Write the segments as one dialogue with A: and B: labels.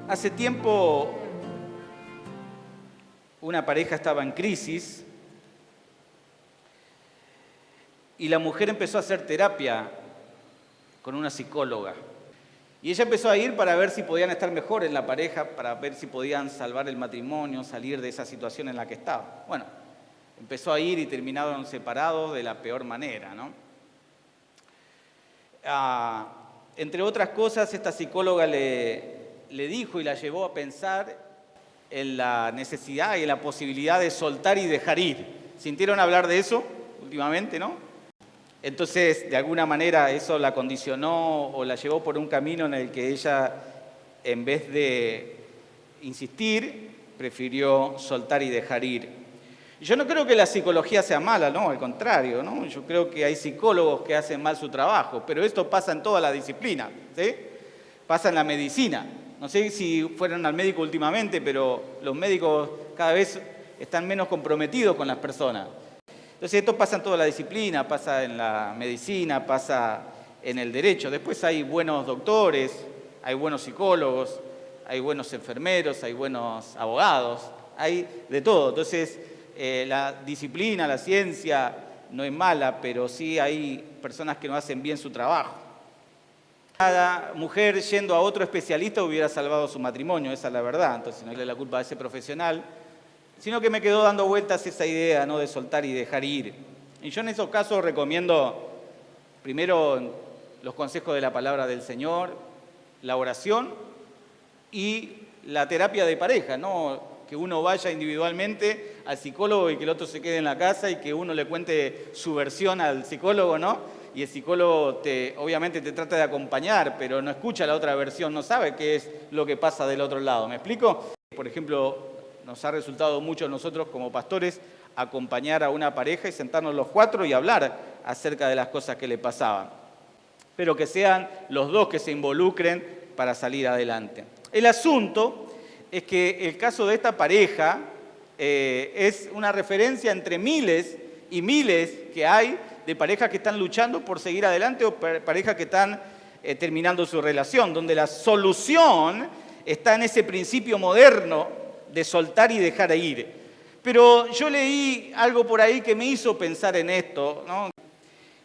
A: Hace tiempo una pareja estaba en crisis y la mujer empezó a hacer terapia con una psicóloga. Y ella empezó a ir para ver si podían estar mejor en la pareja, para ver si podían salvar el matrimonio, salir de esa situación en la que estaba. Bueno, empezó a ir y terminaron separados de la peor manera, ¿no? Entre otras cosas, esta psicóloga le dijo y la llevó a pensar en la necesidad y en la posibilidad de soltar y dejar ir. ¿Sintieron hablar de eso últimamente, no? Entonces, de alguna manera, eso la condicionó o la llevó por un camino en el que ella, en vez de insistir, prefirió soltar y dejar ir. Yo no creo que la psicología sea mala, no, al contrario, ¿no? Yo creo que hay psicólogos que hacen mal su trabajo, pero esto pasa en toda la disciplina, ¿sí? Pasa en la medicina. No sé si fueron al médico últimamente, pero los médicos cada vez están menos comprometidos con las personas. Entonces esto pasa en toda la disciplina, pasa en la medicina, pasa en el derecho. Después hay buenos doctores, hay buenos psicólogos, hay buenos enfermeros, hay buenos abogados, hay de todo. Entonces la disciplina, la ciencia no es mala, pero sí hay personas que no hacen bien su trabajo. Cada mujer yendo a otro especialista hubiera salvado su matrimonio, esa es la verdad. Entonces no es la culpa de ese profesional, sino que me quedó dando vueltas esa idea, ¿no?, de soltar y dejar ir. Y yo en esos casos recomiendo primero los consejos de la palabra del Señor, la oración y la terapia de pareja, ¿no? Que uno vaya individualmente al psicólogo y que el otro se quede en la casa y que uno le cuente su versión al psicólogo, ¿no? Y el psicólogo obviamente te trata de acompañar, pero no escucha la otra versión, no sabe qué es lo que pasa del otro lado. ¿Me explico? Por ejemplo, nos ha resultado mucho a nosotros como pastores acompañar a una pareja y sentarnos los cuatro y hablar acerca de las cosas que le pasaban. Pero que sean los dos que se involucren para salir adelante. El asunto es que el caso de esta pareja es una referencia entre miles y miles que hay de parejas que están luchando por seguir adelante o parejas que están terminando su relación, donde la solución está en ese principio moderno de soltar y dejar ir. Pero yo leí algo por ahí que me hizo pensar en esto, ¿no?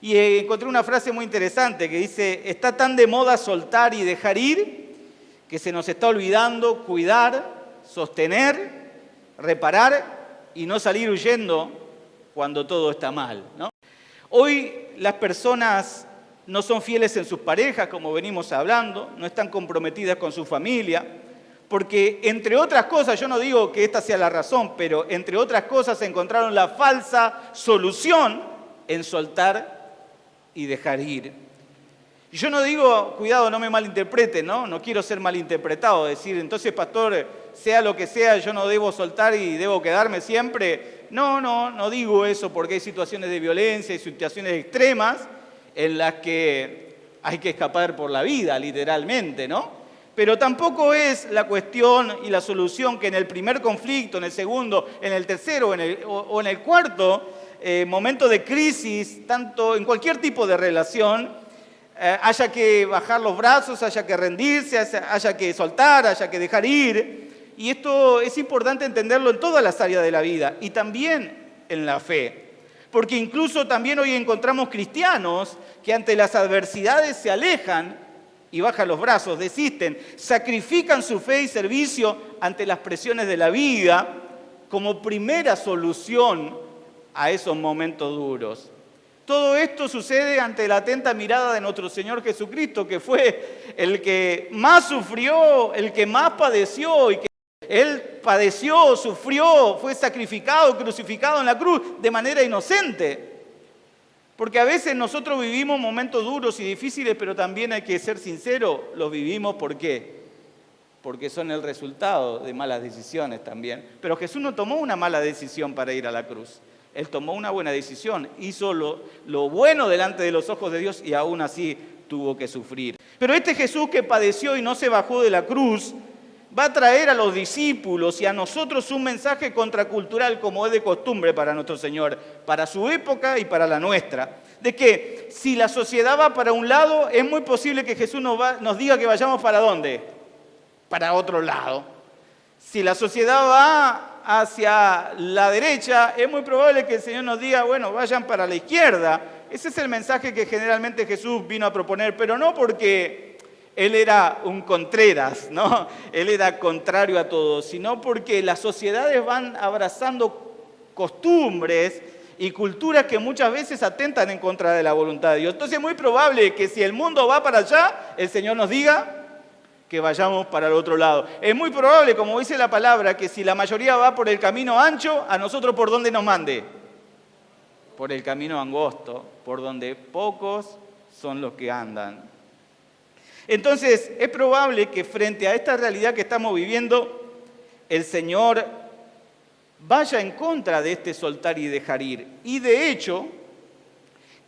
A: Y encontré una frase muy interesante que dice: está tan de moda soltar y dejar ir que se nos está olvidando cuidar, sostener, reparar y no salir huyendo cuando todo está mal, ¿no? Hoy las personas no son fieles en sus parejas, como venimos hablando, no están comprometidas con su familia, porque entre otras cosas, yo no digo que esta sea la razón, pero entre otras cosas encontraron la falsa solución en soltar y dejar ir. Y yo no digo, cuidado, no me malinterpreten, ¿no? No quiero ser malinterpretado, decir, entonces, pastor, sea lo que sea, yo no debo soltar y debo quedarme siempre. No digo eso, porque hay situaciones de violencia, hay situaciones extremas en las que hay que escapar por la vida, literalmente, ¿no? Pero tampoco es la cuestión y la solución que en el primer conflicto, en el segundo, en el tercero o en el cuarto momento de crisis, tanto en cualquier tipo de relación, haya que bajar los brazos, haya que rendirse, haya que soltar, haya que dejar ir. Y esto es importante entenderlo en todas las áreas de la vida y también en la fe. Porque incluso también hoy encontramos cristianos que ante las adversidades se alejan y bajan los brazos, desisten, sacrifican su fe y servicio ante las presiones de la vida como primera solución a esos momentos duros. Todo esto sucede ante la atenta mirada de nuestro Señor Jesucristo, que fue el que más sufrió, el que más padeció y que Él padeció, sufrió, fue sacrificado, crucificado en la cruz de manera inocente. Porque a veces nosotros vivimos momentos duros y difíciles, pero también hay que ser sinceros, los vivimos ¿por qué? Porque son el resultado de malas decisiones también. Pero Jesús no tomó una mala decisión para ir a la cruz. Él tomó una buena decisión, hizo lo bueno delante de los ojos de Dios y aún así tuvo que sufrir. Pero este Jesús que padeció y no se bajó de la cruz, va a traer a los discípulos y a nosotros un mensaje contracultural como es de costumbre para nuestro Señor, para su época y para la nuestra. De que si la sociedad va para un lado, es muy posible que Jesús nos diga que vayamos para ¿dónde? para otro lado. Si la sociedad va hacia la derecha, es muy probable que el Señor nos diga, bueno, vayan para la izquierda. Ese es el mensaje que generalmente Jesús vino a proponer, pero no porque Él era un Contreras, ¿no? Él era contrario a todo, sino porque las sociedades van abrazando costumbres y culturas que muchas veces atentan en contra de la voluntad de Dios. Entonces es muy probable que si el mundo va para allá, el Señor nos diga que vayamos para el otro lado. Es muy probable, como dice la palabra, que si la mayoría va por el camino ancho, a nosotros ¿por dónde nos mande? Por el camino angosto, por donde pocos son los que andan. Entonces, es probable que frente a esta realidad que estamos viviendo, el Señor vaya en contra de este soltar y dejar ir. Y de hecho,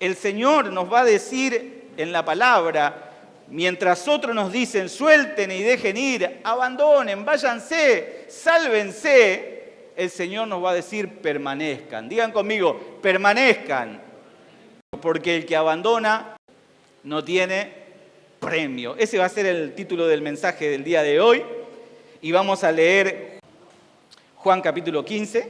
A: el Señor nos va a decir en la palabra, mientras otros nos dicen, suelten y dejen ir, abandonen, váyanse, sálvense, el Señor nos va a decir, permanezcan. Digan conmigo, permanezcan. Porque el que abandona no tiene premio. Ese va a ser el título del mensaje del día de hoy. Y vamos a leer Juan capítulo 15,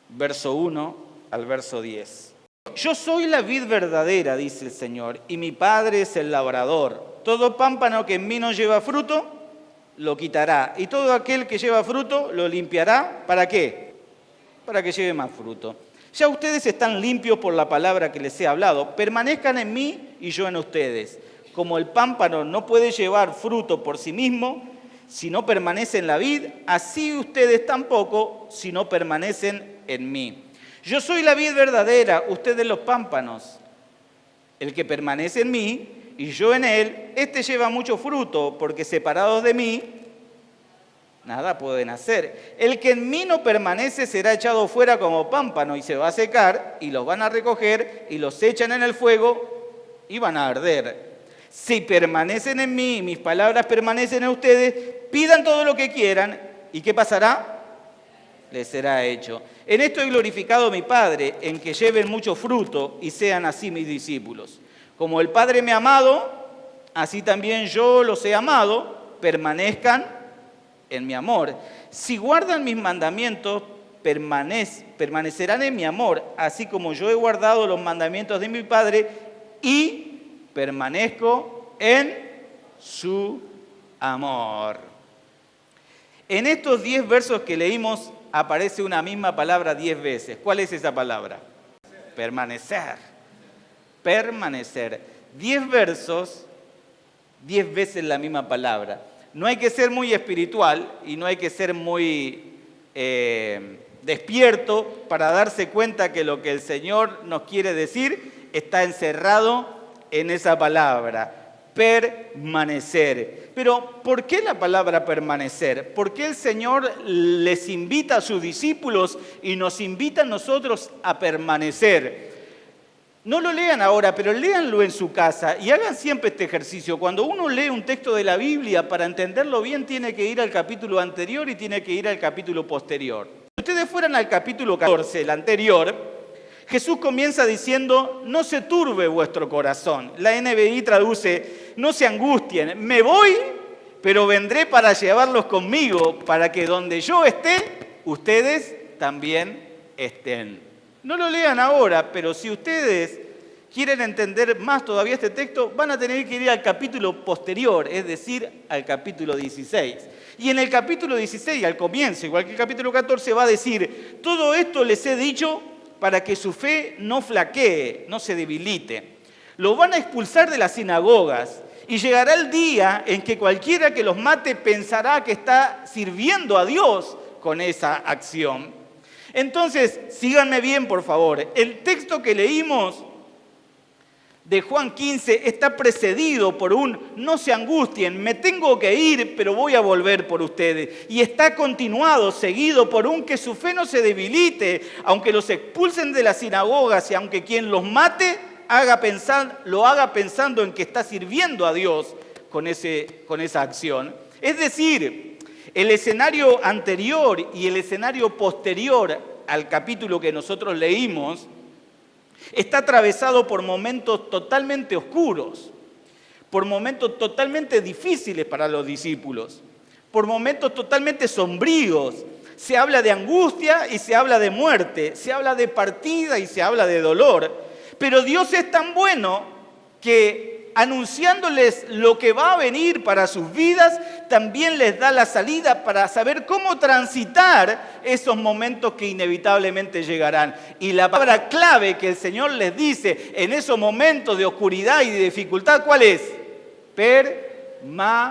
A: verso 1 al verso 10. Yo soy la vid verdadera, dice el Señor, y mi Padre es el labrador. Todo pámpano que en mí no lleva fruto, lo quitará. Y todo aquel que lleva fruto, lo limpiará. ¿Para qué? Para que lleve más fruto. Ya ustedes están limpios por la palabra que les he hablado. Permanezcan en mí y yo en ustedes. Como el pámpano no puede llevar fruto por sí mismo, si no permanece en la vid, así ustedes tampoco, si no permanecen en mí. Yo soy la vid verdadera, ustedes los pámpanos. El que permanece en mí y yo en él, este lleva mucho fruto, porque separados de mí, nada pueden hacer. El que en mí no permanece será echado fuera como pámpano y se va a secar, y los van a recoger y los echan en el fuego y van a arder. Si permanecen en mí y mis palabras permanecen en ustedes, pidan todo lo que quieran, ¿y qué pasará? Les será hecho. En esto he glorificado a mi Padre, en que lleven mucho fruto y sean así mis discípulos. Como el Padre me ha amado, así también yo los he amado, permanezcan en mi amor. Si guardan mis mandamientos, permanecerán en mi amor, así como yo he guardado los mandamientos de mi Padre y permanezco en su amor. En estos 10 versos que leímos aparece una misma palabra 10 veces. ¿Cuál es esa palabra? Permanecer. Permanecer. 10 versos, 10 veces la misma palabra. No hay que ser muy espiritual y no hay que ser muy despierto para darse cuenta que lo que el Señor nos quiere decir está encerrado en esa palabra. Permanecer. Pero, ¿por qué la palabra permanecer? ¿Por qué el Señor les invita a sus discípulos y nos invita a nosotros a permanecer? No lo lean ahora, pero léanlo en su casa y hagan siempre este ejercicio. Cuando uno lee un texto de la Biblia, para entenderlo bien, tiene que ir al capítulo anterior y tiene que ir al capítulo posterior. Si ustedes fueran al capítulo 14, el anterior, Jesús comienza diciendo, no se turbe vuestro corazón. La NBI traduce, no se angustien, me voy, pero vendré para llevarlos conmigo, para que donde yo esté, ustedes también estén. No lo lean ahora, pero si ustedes quieren entender más todavía este texto, van a tener que ir al capítulo posterior, es decir, al capítulo 16. Y en el capítulo 16, al comienzo, igual que el capítulo 14, va a decir, todo esto les he dicho para que su fe no flaquee, no se debilite. Lo van a expulsar de las sinagogas y llegará el día en que cualquiera que los mate pensará que está sirviendo a Dios con esa acción. Entonces, síganme bien, por favor. El texto que leímos de Juan 15 está precedido por un no se angustien, me tengo que ir, pero voy a volver por ustedes. Y está continuado, seguido por un que su fe no se debilite, aunque los expulsen de las sinagogas y aunque quien los mate lo haga pensando en que está sirviendo a Dios con esa acción. Es decir, el escenario anterior y el escenario posterior al capítulo que nosotros leímos está atravesado por momentos totalmente oscuros, por momentos totalmente difíciles para los discípulos, por momentos totalmente sombríos. Se habla de angustia y se habla de muerte, se habla de partida y se habla de dolor. Pero Dios es tan bueno que anunciándoles lo que va a venir para sus vidas, también les da la salida para saber cómo transitar esos momentos que inevitablemente llegarán. Y la palabra clave que el Señor les dice en esos momentos de oscuridad y de dificultad, ¿cuál es? Permanecer.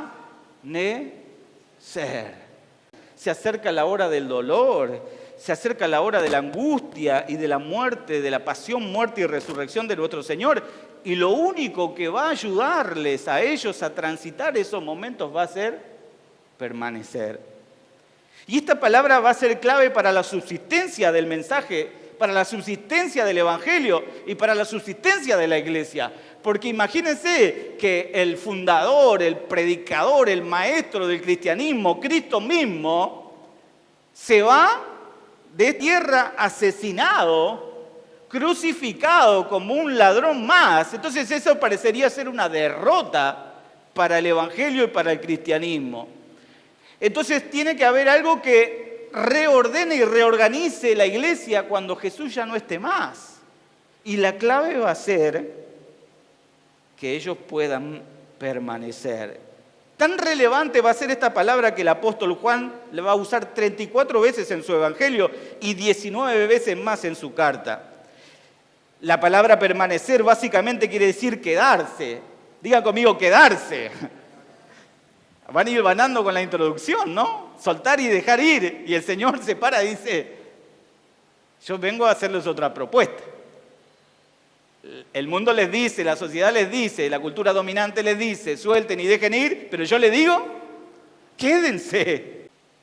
A: Se acerca la hora del dolor, se acerca la hora de la angustia y de la muerte, de la pasión, muerte y resurrección de nuestro Señor. Y lo único que va a ayudarles a ellos a transitar esos momentos va a ser permanecer. Y esta palabra va a ser clave para la subsistencia del mensaje, para la subsistencia del Evangelio y para la subsistencia de la iglesia. Porque imagínense que el fundador, el predicador, el maestro del cristianismo, Cristo mismo, se va de tierra asesinado, crucificado como un ladrón más. Entonces eso parecería ser una derrota para el Evangelio y para el cristianismo. Entonces tiene que haber algo que reordene y reorganice la iglesia cuando Jesús ya no esté más. Y la clave va a ser que ellos puedan permanecer. Tan relevante va a ser esta palabra que el apóstol Juan le va a usar 34 veces en su Evangelio y 19 veces más en su carta. La palabra permanecer básicamente quiere decir quedarse. Digan conmigo, quedarse. Van a ir ganando con la introducción, ¿no? Soltar y dejar ir. Y el Señor se para y dice, yo vengo a hacerles otra propuesta. El mundo les dice, la sociedad les dice, la cultura dominante les dice, suelten y dejen ir, pero yo les digo, quédense.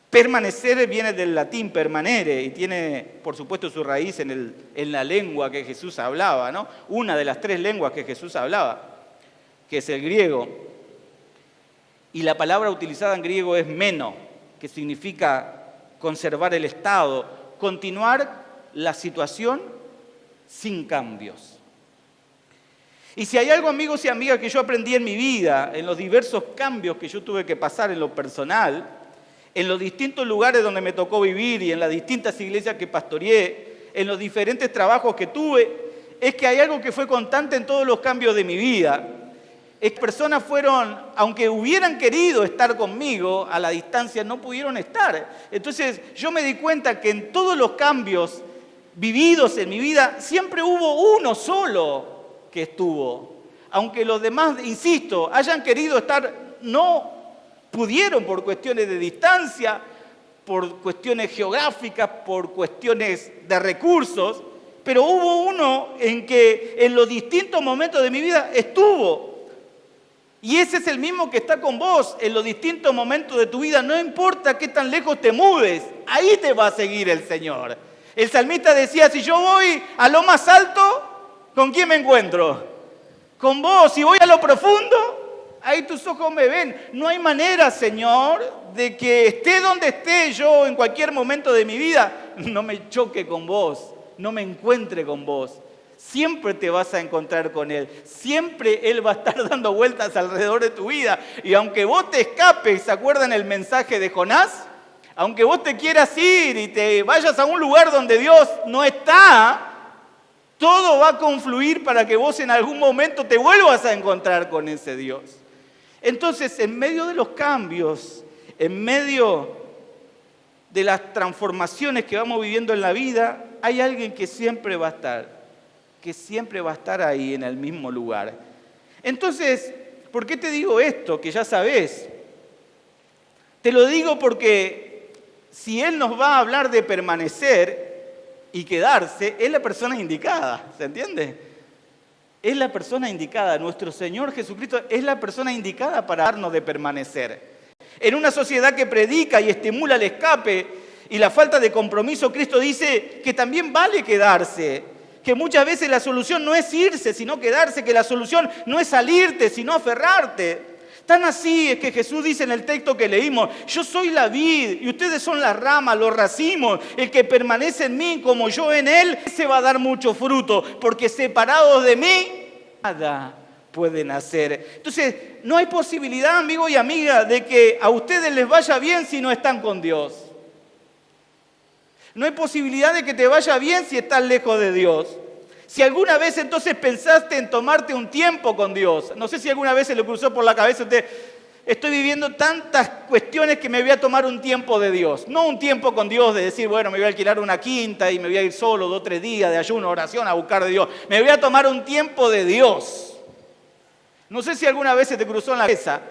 A: Permanecer viene del latín permanere y tiene, por supuesto, su raíz en la lengua que Jesús hablaba, ¿no? Una de las 3 lenguas que Jesús hablaba, que es el griego. Y la palabra utilizada en griego es meno, que significa conservar el estado, continuar la situación sin cambios. Y si hay algo, amigos y amigas, que yo aprendí en mi vida, en los diversos cambios que yo tuve que pasar en lo personal, en los distintos lugares donde me tocó vivir y en las distintas iglesias que pastoreé, en los diferentes trabajos que tuve, es que hay algo que fue constante en todos los cambios de mi vida. Es que personas fueron, aunque hubieran querido estar conmigo, a la distancia no pudieron estar. Entonces yo me di cuenta que en todos los cambios vividos en mi vida, siempre hubo uno solo que estuvo. Aunque los demás, insisto, hayan querido estar, no pudieron por cuestiones de distancia, por cuestiones geográficas, por cuestiones de recursos, pero hubo uno en que en los distintos momentos de mi vida estuvo. Y ese es el mismo que está con vos en los distintos momentos de tu vida. No importa qué tan lejos te mudes, ahí te va a seguir el Señor. El salmista decía, si yo voy a lo más alto, ¿con quién me encuentro? Con vos. Si voy a lo profundo, ahí tus ojos me ven. No hay manera, Señor, de que esté donde esté yo en cualquier momento de mi vida, no me choque con vos, no me encuentre con vos. Siempre te vas a encontrar con Él. Siempre Él va a estar dando vueltas alrededor de tu vida. Y aunque vos te escapes, ¿se acuerdan el mensaje de Jonás? Aunque vos te quieras ir y te vayas a un lugar donde Dios no está, todo va a confluir para que vos en algún momento te vuelvas a encontrar con ese Dios. Entonces, en medio de los cambios, en medio de las transformaciones que vamos viviendo en la vida, hay alguien que siempre va a estar ahí en el mismo lugar. Entonces, ¿por qué te digo esto? Que ya sabés. Te lo digo porque si Él nos va a hablar de permanecer y quedarse, es la persona indicada, ¿se entiende? Es la persona indicada. Nuestro Señor Jesucristo es la persona indicada para darnos de permanecer. En una sociedad que predica y estimula el escape y la falta de compromiso, Cristo dice que también vale quedarse. Que muchas veces la solución no es irse, sino quedarse, que la solución no es salirte, sino aferrarte. Tan así es que Jesús dice en el texto que leímos, yo soy la vid y ustedes son las ramas, los racimos. El que permanece en mí como yo en él, se va a dar mucho fruto, porque separados de mí, nada pueden hacer. Entonces, no hay posibilidad, amigo y amiga, de que a ustedes les vaya bien si no están con Dios. No hay posibilidad de que te vaya bien si estás lejos de Dios. Si alguna vez entonces pensaste en tomarte un tiempo con Dios, no sé si alguna vez se le cruzó por la cabeza a usted, estoy viviendo tantas cuestiones que me voy a tomar un tiempo de Dios. No un tiempo con Dios de decir, bueno, me voy a alquilar una quinta y me voy a ir solo 2 o 3 días de ayuno, oración, a buscar de Dios. Me voy a tomar un tiempo de Dios. No sé si alguna vez se te cruzó en la cabeza.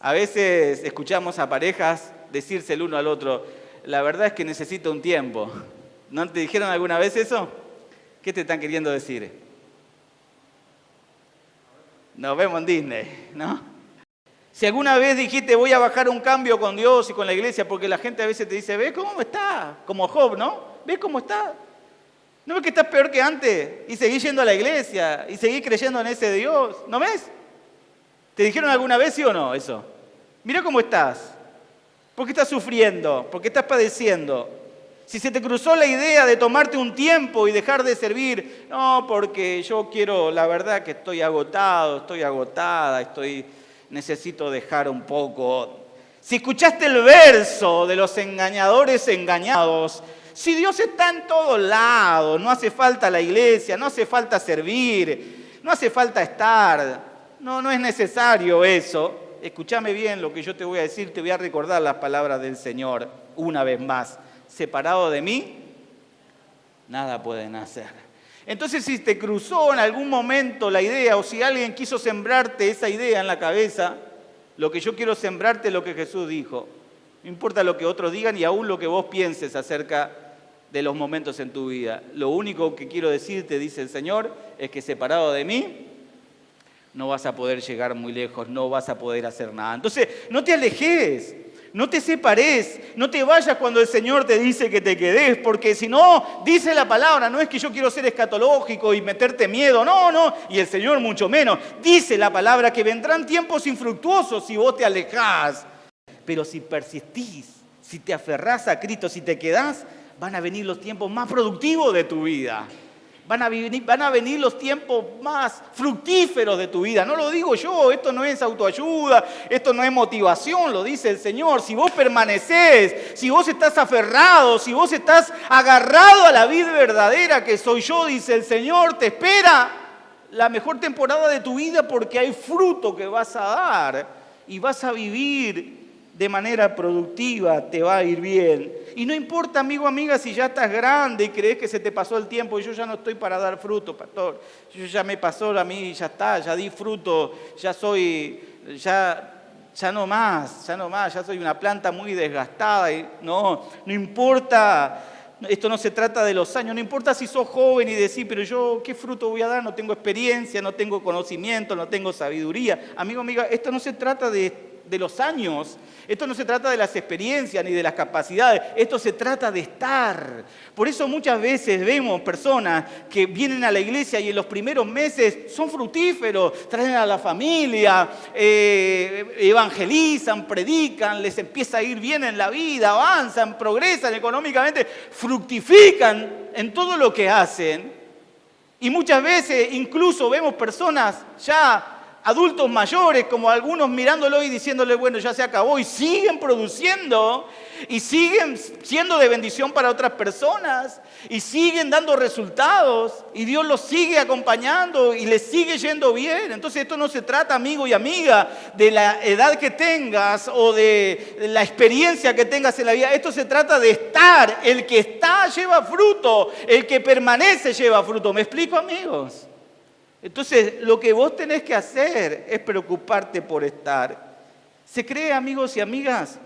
A: A veces escuchamos a parejas decirse el uno al otro, la verdad es que necesito un tiempo. ¿No te dijeron alguna vez eso? ¿Qué te están queriendo decir? Nos vemos en Disney, ¿no? Si alguna vez dijiste voy a bajar un cambio con Dios y con la iglesia, porque la gente a veces te dice, ¿ves cómo está? Como Job, ¿no? ¿Ves cómo está? ¿No ves que estás peor que antes? Y seguís yendo a la iglesia, y seguís creyendo en ese Dios. ¿No ves? ¿Te dijeron alguna vez sí o no eso? Mira cómo estás. ¿Por qué estás sufriendo? ¿Por qué estás padeciendo? Si se te cruzó la idea de tomarte un tiempo y dejar de servir, no, porque yo quiero, la verdad que estoy agotado, estoy agotada, necesito dejar un poco. Si escuchaste el verso de los engañadores engañados, si Dios está en todos lados, no hace falta la iglesia, no hace falta servir, no hace falta estar, no es necesario eso. Escúchame bien lo que yo te voy a decir, te voy a recordar las palabras del Señor una vez más. Separado de mí, nada pueden hacer. Entonces, si te cruzó en algún momento la idea, o si alguien quiso sembrarte esa idea en la cabeza, lo que yo quiero sembrarte es lo que Jesús dijo. No importa lo que otros digan y aún lo que vos pienses acerca de los momentos en tu vida. Lo único que quiero decirte, dice el Señor, es que separado de mí, no vas a poder llegar muy lejos, no vas a poder hacer nada. Entonces, no te alejes. No te separes, no te vayas cuando el Señor te dice que te quedes, porque si no, dice la palabra, no es que yo quiero ser escatológico y meterte miedo, no, y el Señor mucho menos. Dice la palabra que vendrán tiempos infructuosos si vos te alejás, pero si persistís, si te aferrás a Cristo, si te quedás, van a venir los tiempos más productivos de tu vida. Van a venir los tiempos más fructíferos de tu vida. No lo digo yo, esto no es autoayuda, esto no es motivación, lo dice el Señor. Si vos permanecés, si vos estás aferrado, si vos estás agarrado a la vida verdadera que soy yo, dice el Señor, te espera la mejor temporada de tu vida porque hay fruto que vas a dar y vas a vivir de manera productiva, te va a ir bien. Y no importa, amigo, amiga, si ya estás grande y crees que se te pasó el tiempo y yo ya no estoy para dar fruto, pastor. Yo ya me pasó a mí, ya está, ya di fruto, ya no más, ya soy una planta muy desgastada. Y no importa, esto no se trata de los años, no importa si sos joven y decís, pero yo, ¿qué fruto voy a dar? No tengo experiencia, no tengo conocimiento, no tengo sabiduría. Amigo, amiga, esto no se trata de los años, esto no se trata de las experiencias ni de las capacidades, esto se trata de estar. Por eso muchas veces vemos personas que vienen a la iglesia y en los primeros meses son fructíferos, traen a la familia, evangelizan, predican, les empieza a ir bien en la vida, avanzan, progresan económicamente, fructifican en todo lo que hacen. Y muchas veces incluso vemos personas ya adultos mayores, como algunos mirándolo y diciéndole, bueno, ya se acabó, y siguen produciendo, y siguen siendo de bendición para otras personas, y siguen dando resultados, y Dios los sigue acompañando, y les sigue yendo bien. Entonces esto no se trata, amigo y amiga, de la edad que tengas, o de la experiencia que tengas en la vida. Esto se trata de estar. El que está lleva fruto, el que permanece lleva fruto. ¿Me explico, amigos? Entonces, lo que vos tenés que hacer es preocuparte por estar. Se cree, amigos y amigas,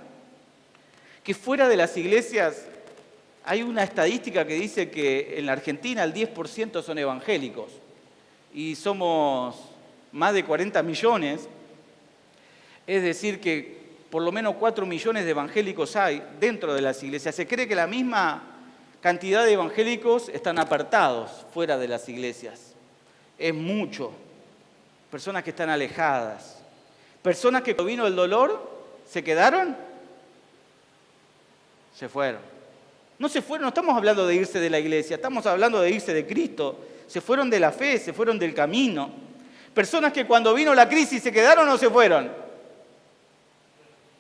A: que fuera de las iglesias hay una estadística que dice que en la Argentina el 10% son evangélicos y somos más de 40 millones. Es decir, que por lo menos 4 millones de evangélicos hay dentro de las iglesias. Se cree que la misma cantidad de evangélicos están apartados fuera de las iglesias. Es mucho. Personas que están alejadas. Personas que cuando vino el dolor, ¿se quedaron? Se fueron. No se fueron, no estamos hablando de irse de la iglesia, estamos hablando de irse de Cristo. Se fueron de la fe, se fueron del camino. Personas que cuando vino la crisis se quedaron o se fueron.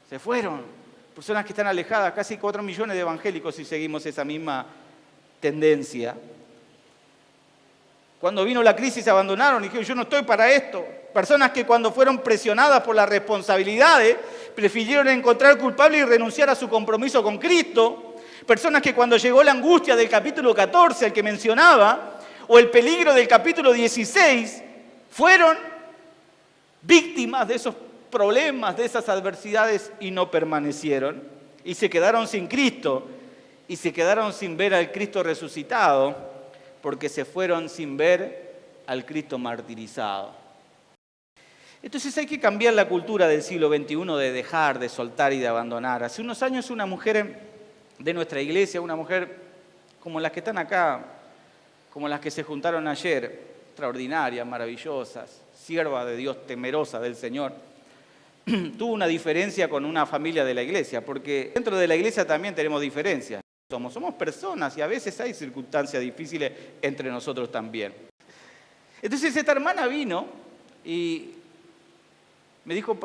A: Se fueron. Personas que están alejadas, casi 4 millones de evangélicos si seguimos esa misma tendencia. Cuando vino la crisis se abandonaron y dijeron, yo no estoy para esto. Personas que cuando fueron presionadas por las responsabilidades, prefirieron encontrar culpable y renunciar a su compromiso con Cristo. Personas que cuando llegó la angustia del capítulo 14, al que mencionaba, o el peligro del capítulo 16, fueron víctimas de esos problemas, de esas adversidades y no permanecieron. Y se quedaron sin Cristo y se quedaron sin ver al Cristo resucitado porque se fueron sin ver al Cristo martirizado. Entonces hay que cambiar la cultura del siglo XXI de dejar, de soltar y de abandonar. Hace unos años una mujer de nuestra iglesia, una mujer como las que están acá, como las que se juntaron ayer, extraordinarias, maravillosas, sierva de Dios, temerosa del Señor, tuvo una diferencia con una familia de la iglesia, porque dentro de la iglesia también tenemos diferencias. Somos personas y a veces hay circunstancias difíciles entre nosotros también. Entonces esta hermana vino y me dijo,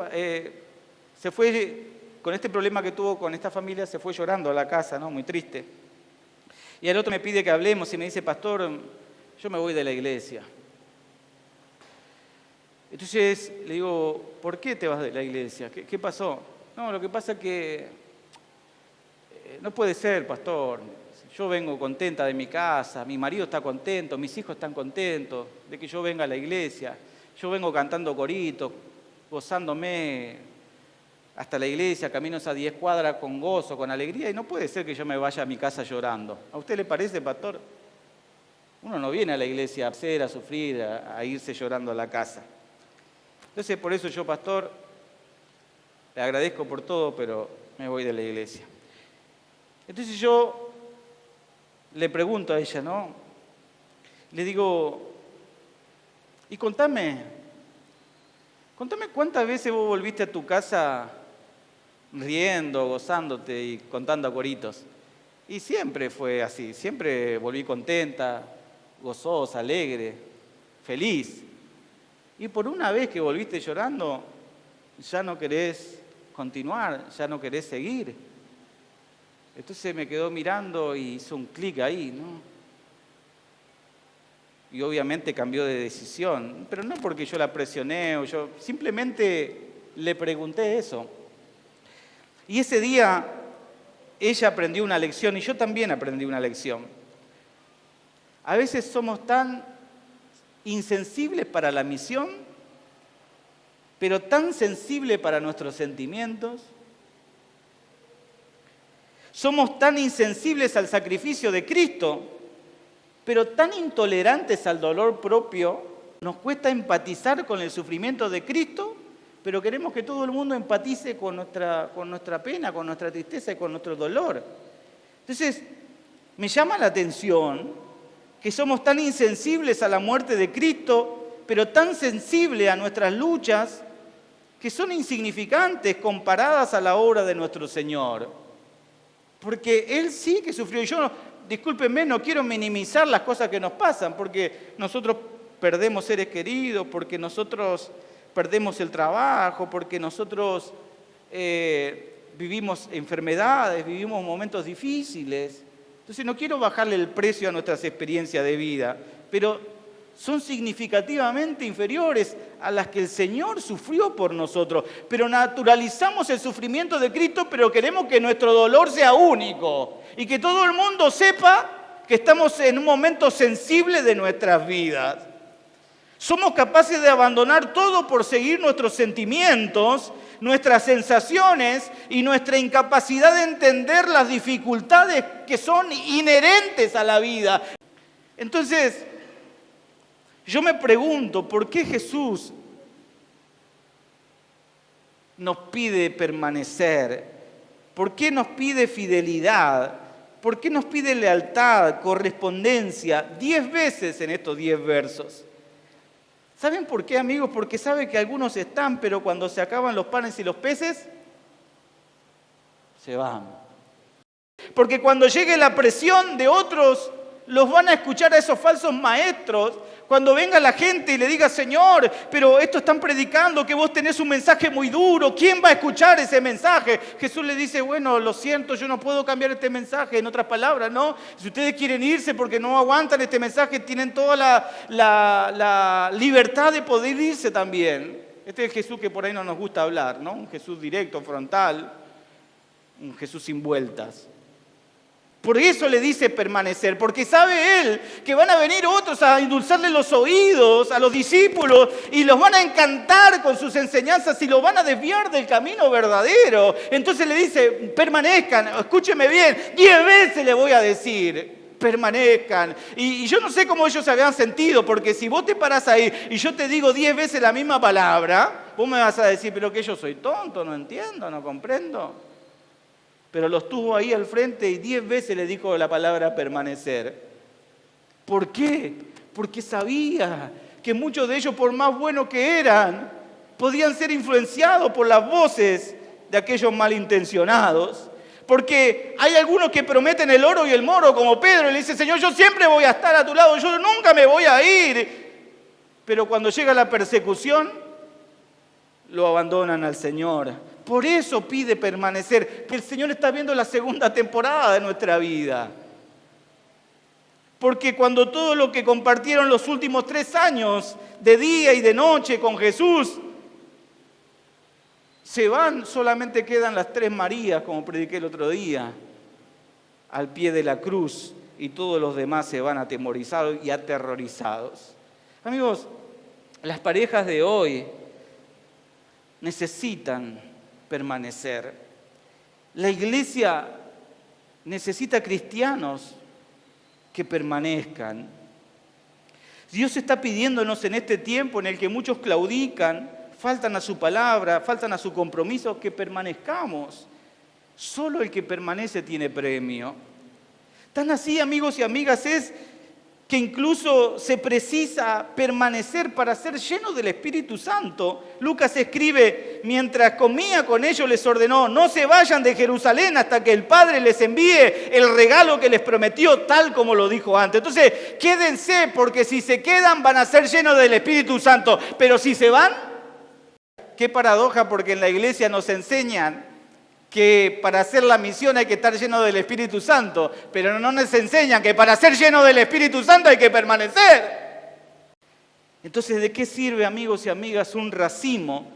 A: se fue con este problema que tuvo con esta familia, se fue llorando a la casa, ¿no? Muy triste. Y el otro me pide que hablemos y me dice, pastor, yo me voy de la iglesia. Entonces le digo, ¿por qué te vas de la iglesia? ¿Qué pasó? No, lo que pasa es que no puede ser, pastor. Yo vengo contenta de mi casa, mi marido está contento, mis hijos están contentos de que yo venga a la iglesia. Yo vengo cantando coritos, gozándome hasta la iglesia, caminos a 10 cuadras con gozo, con alegría, y no puede ser que yo me vaya a mi casa llorando. ¿A usted le parece, pastor? Uno no viene a la iglesia a hacer, a sufrir, a irse llorando a la casa. Entonces, por eso yo, pastor, le agradezco por todo, pero me voy de la iglesia. Entonces yo le pregunto a ella, ¿no? Le digo, y contame cuántas veces vos volviste a tu casa riendo, gozándote y contando coritos. Y siempre fue así, siempre volví contenta, gozosa, alegre, feliz. Y por una vez que volviste llorando, ya no querés continuar, ya no querés seguir. Entonces me quedó mirando y hizo un clic ahí, ¿no? Y obviamente cambió de decisión, pero no porque yo la presioné o yo simplemente le pregunté eso. Y ese día ella aprendió una lección y yo también aprendí una lección. A veces somos tan insensibles para la misión, pero tan sensibles para nuestros sentimientos. Somos tan insensibles al sacrificio de Cristo, pero tan intolerantes al dolor propio. Nos cuesta empatizar con el sufrimiento de Cristo, pero queremos que todo el mundo empatice con nuestra pena, con nuestra tristeza y con nuestro dolor. Entonces, me llama la atención que somos tan insensibles a la muerte de Cristo, pero tan sensibles a nuestras luchas, que son insignificantes comparadas a la obra de nuestro Señor. Porque Él sí que sufrió. Y yo, discúlpenme, no quiero minimizar las cosas que nos pasan, porque nosotros perdemos seres queridos, porque nosotros perdemos el trabajo, porque nosotros vivimos enfermedades, vivimos momentos difíciles. Entonces no quiero bajarle el precio a nuestras experiencias de vida, pero son significativamente inferiores a las que el Señor sufrió por nosotros. Pero naturalizamos el sufrimiento de Cristo, pero queremos que nuestro dolor sea único y que todo el mundo sepa que estamos en un momento sensible de nuestras vidas. Somos capaces de abandonar todo por seguir nuestros sentimientos, nuestras sensaciones y nuestra incapacidad de entender las dificultades que son inherentes a la vida. Entonces, yo me pregunto, ¿por qué Jesús nos pide permanecer? ¿Por qué nos pide fidelidad? ¿Por qué nos pide lealtad, correspondencia? 10 veces en estos 10 versos. ¿Saben por qué, amigos? Porque sabe que algunos están, pero cuando se acaban los panes y los peces, se van. Porque cuando llegue la presión de otros, los van a escuchar a esos falsos maestros Cuando venga la gente y le diga, Señor, pero esto están predicando que vos tenés un mensaje muy duro, ¿quién va a escuchar ese mensaje? Jesús le dice, bueno, lo siento, yo no puedo cambiar este mensaje. En otras palabras, ¿no? Si ustedes quieren irse porque no aguantan este mensaje, tienen toda la libertad de poder irse también. Este es el Jesús que por ahí no nos gusta hablar, ¿no? Un Jesús directo, frontal, un Jesús sin vueltas. Por eso le dice permanecer, porque sabe Él que van a venir otros a endulzarle los oídos a los discípulos y los van a encantar con sus enseñanzas y los van a desviar del camino verdadero. Entonces le dice, permanezcan, escúcheme bien, 10 veces le voy a decir, permanezcan. Y yo no sé cómo ellos se habían sentido, porque si vos te parás ahí y yo te digo 10 veces la misma palabra, vos me vas a decir, pero que yo soy tonto, no entiendo, no comprendo. Pero los tuvo ahí al frente y 10 veces le dijo la palabra permanecer. ¿Por qué? Porque sabía que muchos de ellos, por más buenos que eran, podían ser influenciados por las voces de aquellos malintencionados. Porque hay algunos que prometen el oro y el moro, como Pedro, y le dice, Señor, yo siempre voy a estar a tu lado, yo nunca me voy a ir. Pero cuando llega la persecución, lo abandonan al Señor. Por eso pide permanecer, que el Señor está viendo la segunda temporada de nuestra vida. Porque cuando todo lo que compartieron los últimos 3 años, de día y de noche con Jesús, se van, solamente quedan las 3 Marías, como prediqué el otro día, al pie de la cruz, y todos los demás se van atemorizados y aterrorizados. Amigos, las parejas de hoy necesitan permanecer. La iglesia necesita cristianos que permanezcan. Dios está pidiéndonos en este tiempo en el que muchos claudican, faltan a su palabra, faltan a su compromiso, que permanezcamos. Solo el que permanece tiene premio. Tan así, amigos y amigas, es que incluso se precisa permanecer para ser lleno del Espíritu Santo. Lucas escribe, mientras comía con ellos les ordenó, no se vayan de Jerusalén hasta que el Padre les envíe el regalo que les prometió, tal como lo dijo antes. Entonces, quédense, porque si se quedan van a ser llenos del Espíritu Santo, pero si se van, qué paradoja, porque en la iglesia nos enseñan que para hacer la misión hay que estar lleno del Espíritu Santo, pero no nos enseñan que para ser lleno del Espíritu Santo hay que permanecer. Entonces, ¿de qué sirve, amigos y amigas, un racimo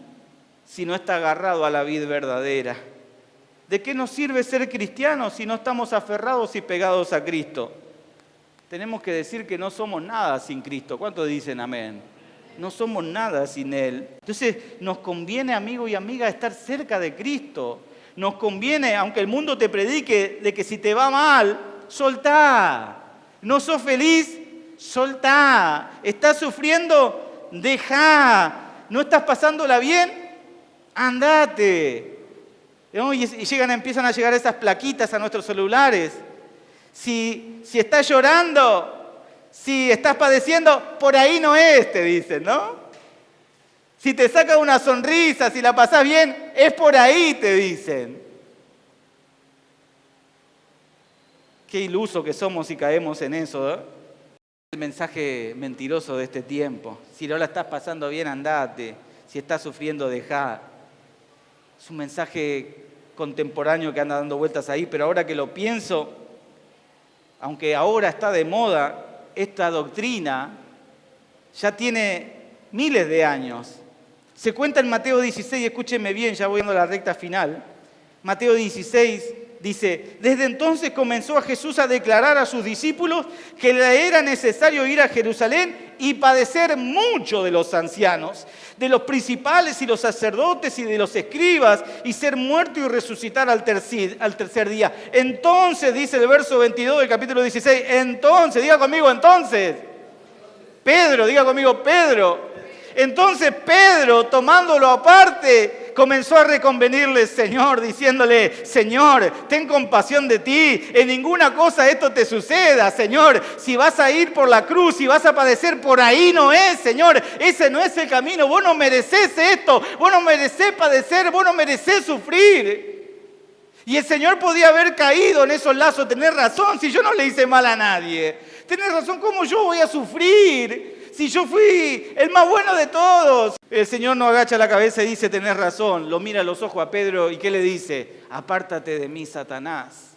A: si no está agarrado a la vid verdadera? ¿De qué nos sirve ser cristianos si no estamos aferrados y pegados a Cristo? Tenemos que decir que no somos nada sin Cristo. ¿Cuántos dicen amén? No somos nada sin Él. Entonces, nos conviene, amigo y amiga, estar cerca de Cristo. Nos conviene, aunque el mundo te predique de que si te va mal, soltá. No sos feliz, soltá. ¿Estás sufriendo? Dejá. ¿No estás pasándola bien? Andate. ¿No? Y empiezan a llegar esas plaquitas a nuestros celulares. Si estás llorando, si estás padeciendo, por ahí no es, te dicen, ¿no? Si te saca una sonrisa, si la pasás bien, es por ahí, te dicen. Qué iluso que somos si caemos en eso, ¿eh? El mensaje mentiroso de este tiempo. Si no la estás pasando bien, andate. Si estás sufriendo, dejá. Es un mensaje contemporáneo que anda dando vueltas ahí, pero ahora que lo pienso, aunque ahora está de moda, esta doctrina ya tiene miles de años. Se cuenta en Mateo 16, escúchenme bien, ya voy a la recta final. Mateo 16 dice, desde entonces comenzó a Jesús a declarar a sus discípulos que le era necesario ir a Jerusalén y padecer mucho de los ancianos, de los principales y los sacerdotes y de los escribas, y ser muerto y resucitar al tercer día. Entonces, dice el verso 22 del capítulo 16, entonces, diga conmigo, entonces. Pedro, diga conmigo, Pedro. Entonces Pedro, tomándolo aparte, comenzó a reconvenirle, Señor, diciéndole, Señor, ten compasión de ti, en ninguna cosa esto te suceda, Señor. Si vas a ir por la cruz, si vas a padecer, por ahí no es, Señor. Ese no es el camino, vos no merecés esto, vos no merecés padecer, vos no merecés sufrir. Y el Señor podía haber caído en esos lazos, tener razón, si yo no le hice mal a nadie. Tenés razón, ¿cómo yo voy a sufrir? Si yo fui el más bueno de todos. El Señor no agacha la cabeza y dice, tenés razón. Lo mira a los ojos a Pedro y ¿qué le dice? Apártate de mí, Satanás.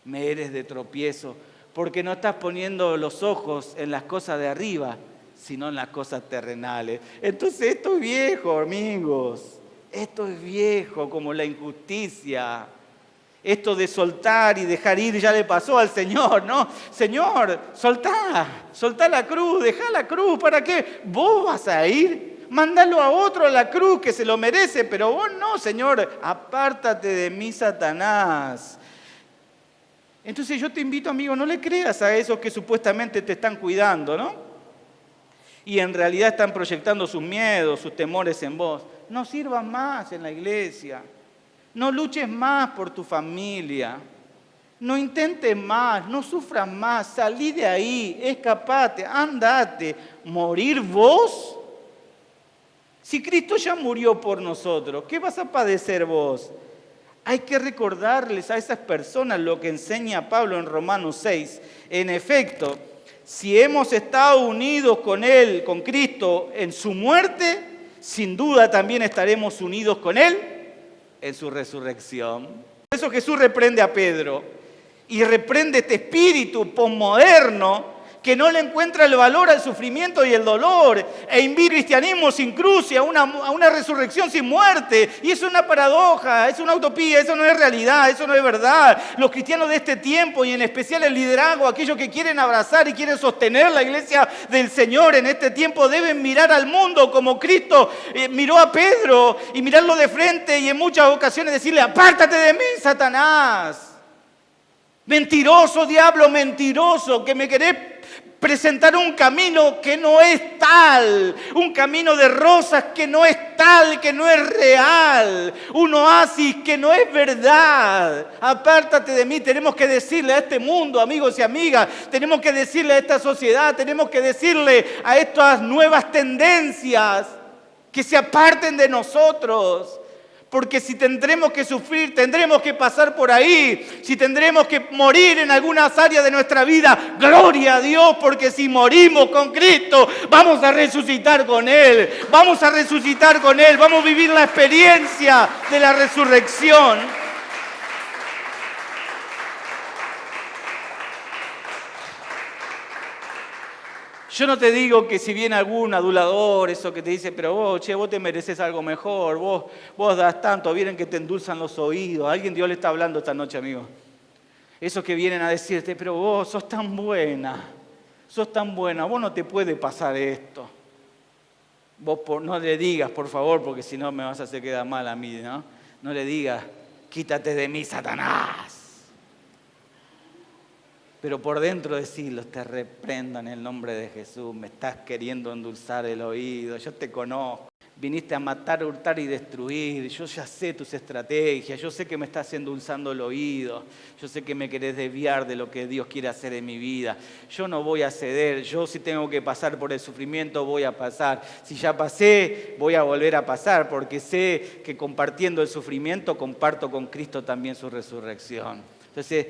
A: Me eres de tropiezo. Porque no estás poniendo los ojos en las cosas de arriba, sino en las cosas terrenales. Entonces esto es viejo, amigos. Esto es viejo como la injusticia. Esto de soltar y dejar ir ya le pasó al Señor, ¿no? Señor, soltá la cruz, dejá la cruz, ¿para qué? ¿Vos vas a ir? Mándalo a otro a la cruz que se lo merece, pero vos no, Señor, apártate de mí, Satanás. Entonces yo te invito, amigo, no le creas a esos que supuestamente te están cuidando, ¿no? Y en realidad están proyectando sus miedos, sus temores en vos. No sirvas más en la iglesia. No luches más por tu familia. No intentes más, no sufras más. Salí de ahí, escapate, andate. ¿Morir vos? Si Cristo ya murió por nosotros, ¿qué vas a padecer vos? Hay que recordarles a esas personas lo que enseña Pablo en Romanos 6. En efecto, si hemos estado unidos con Él, con Cristo, en su muerte, sin duda también estaremos unidos con Él en su resurrección. Por eso Jesús reprende a Pedro y reprende este espíritu posmoderno que no le encuentra el valor al sufrimiento y el dolor e invita al cristianismo sin cruz y a una resurrección sin muerte. Y eso es una paradoja, es una utopía, eso no es realidad, eso no es verdad. Los cristianos de este tiempo y en especial el liderazgo, aquellos que quieren abrazar y quieren sostener la iglesia del Señor en este tiempo deben mirar al mundo como Cristo miró a Pedro y mirarlo de frente y en muchas ocasiones decirle, apártate de mí, Satanás. Mentiroso, diablo, mentiroso, que me querés presentar un camino que no es tal, un camino de rosas que no es tal, que no es real, un oasis que no es verdad. Apártate de mí, tenemos que decirle a este mundo, amigos y amigas, tenemos que decirle a esta sociedad, tenemos que decirle a estas nuevas tendencias que se aparten de nosotros. Porque si tendremos que sufrir, tendremos que pasar por ahí. Si tendremos que morir en algunas áreas de nuestra vida, gloria a Dios, porque si morimos con Cristo, vamos a resucitar con Él. Vamos a resucitar con Él, vamos a vivir la experiencia de la resurrección. Yo no te digo que si viene algún adulador, eso que te dice, pero vos te mereces algo mejor, vos das tanto, vienen que te endulzan los oídos. Alguien Dios le está hablando esta noche, amigo. Esos que vienen a decirte, pero vos sos tan buena, vos no te puede pasar esto. Vos no le digas, por favor, porque si no me vas a hacer quedar mal a mí, ¿no? No le digas, quítate de mí, Satanás. Pero por dentro decirlo, te reprendo en el nombre de Jesús, me estás queriendo endulzar el oído, yo te conozco, viniste a matar, hurtar y destruir, yo ya sé tus estrategias, yo sé que me estás endulzando el oído, yo sé que me querés desviar de lo que Dios quiere hacer en mi vida, yo no voy a ceder, yo si tengo que pasar por el sufrimiento voy a pasar, si ya pasé voy a volver a pasar, porque sé que compartiendo el sufrimiento comparto con Cristo también su resurrección. Entonces,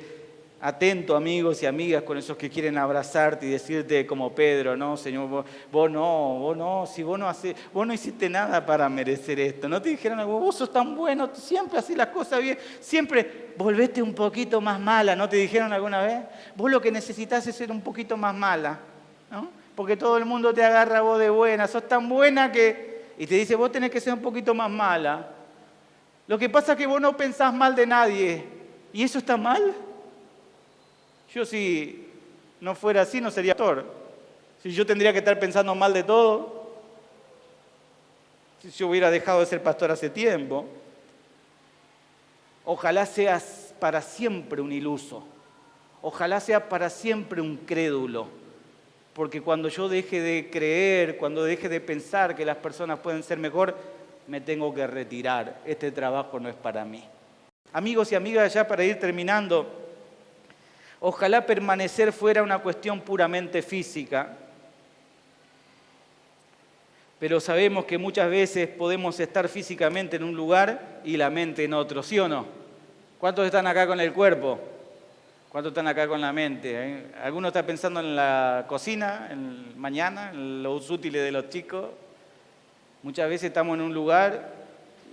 A: atento, amigos y amigas, con esos que quieren abrazarte y decirte como Pedro, no, Señor, vos no, si vos no hiciste nada para merecer esto. No te dijeron algo, vos sos tan bueno, siempre haces las cosas bien, siempre volvete un poquito más mala, ¿no te dijeron alguna vez? Vos lo que necesitas es ser un poquito más mala, ¿no? Porque todo el mundo te agarra a vos de buena, sos tan buena que... Y te dice, vos tenés que ser un poquito más mala. Lo que pasa es que vos no pensás mal de nadie, ¿y eso está mal? Yo si no fuera así no sería pastor. Si yo tendría que estar pensando mal de todo, si yo hubiera dejado de ser pastor hace tiempo. Ojalá seas para siempre un iluso. Ojalá seas para siempre un crédulo. Porque cuando yo deje de creer, cuando deje de pensar que las personas pueden ser mejor, me tengo que retirar. Este trabajo no es para mí. Amigos y amigas, ya para ir terminando, ojalá permanecer fuera una cuestión puramente física, pero sabemos que muchas veces podemos estar físicamente en un lugar y la mente en otro, ¿sí o no? ¿Cuántos están acá con el cuerpo? ¿Cuántos están acá con la mente? ¿Alguno está pensando en la cocina, en mañana, en los útiles de los chicos? Muchas veces estamos en un lugar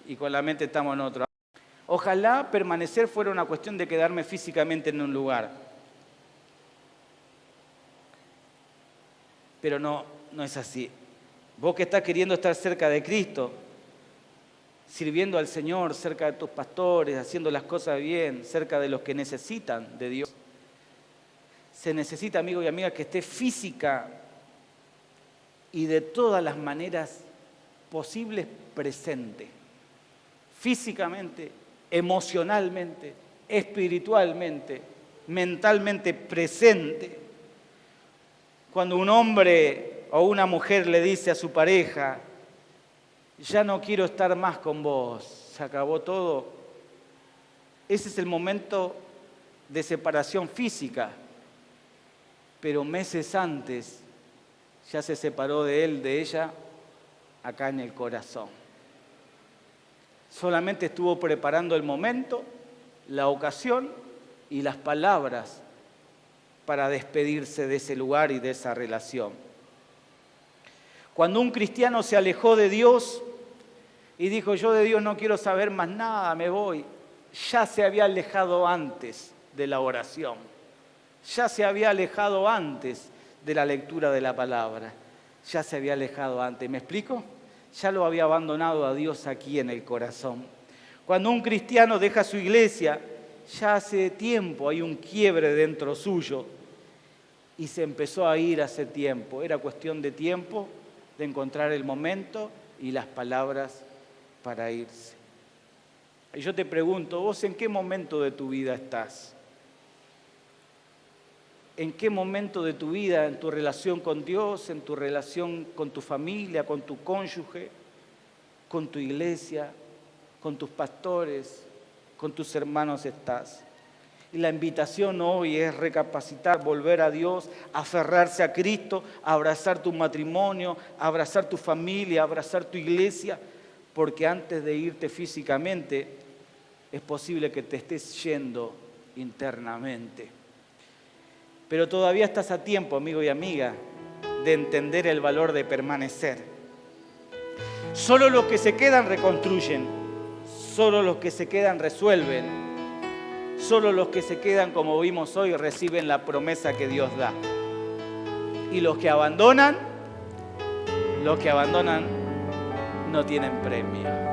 A: y con la mente estamos en otro. Ojalá permanecer fuera una cuestión de quedarme físicamente en un lugar. Pero no es así. Vos que estás queriendo estar cerca de Cristo, sirviendo al Señor, cerca de tus pastores, haciendo las cosas bien, cerca de los que necesitan de Dios. Se necesita, amigo y amiga, que esté física y de todas las maneras posibles presente. Físicamente, emocionalmente, espiritualmente, mentalmente presente. Cuando un hombre o una mujer le dice a su pareja, ya no quiero estar más con vos, se acabó todo. Ese es el momento de separación física, pero meses antes ya se separó de él, de ella, acá en el corazón. Solamente estuvo preparando el momento, la ocasión y las palabras para despedirse de ese lugar y de esa relación. Cuando un cristiano se alejó de Dios y dijo, yo de Dios no quiero saber más nada, me voy, ya se había alejado antes de la oración, ya se había alejado antes de la lectura de la palabra, ya se había alejado antes. ¿Me explico? Ya lo había abandonado a Dios aquí en el corazón. Cuando un cristiano deja su iglesia, ya hace tiempo hay un quiebre dentro suyo y se empezó a ir hace tiempo. Era cuestión de tiempo, de encontrar el momento y las palabras para irse. Y yo te pregunto, ¿vos en qué momento de tu vida estás? ¿En qué momento de tu vida, en tu relación con Dios, en tu relación con tu familia, con tu cónyuge, con tu iglesia, con tus pastores, con tus hermanos estás? Y la invitación hoy es recapacitar, volver a Dios, aferrarse a Cristo, abrazar tu matrimonio, abrazar tu familia, abrazar tu iglesia, porque antes de irte físicamente es posible que te estés yendo internamente. Pero todavía estás a tiempo, amigo y amiga, de entender el valor de permanecer. Solo los que se quedan reconstruyen, solo los que se quedan resuelven, solo los que se quedan, como vimos hoy, reciben la promesa que Dios da. Y los que abandonan no tienen premio.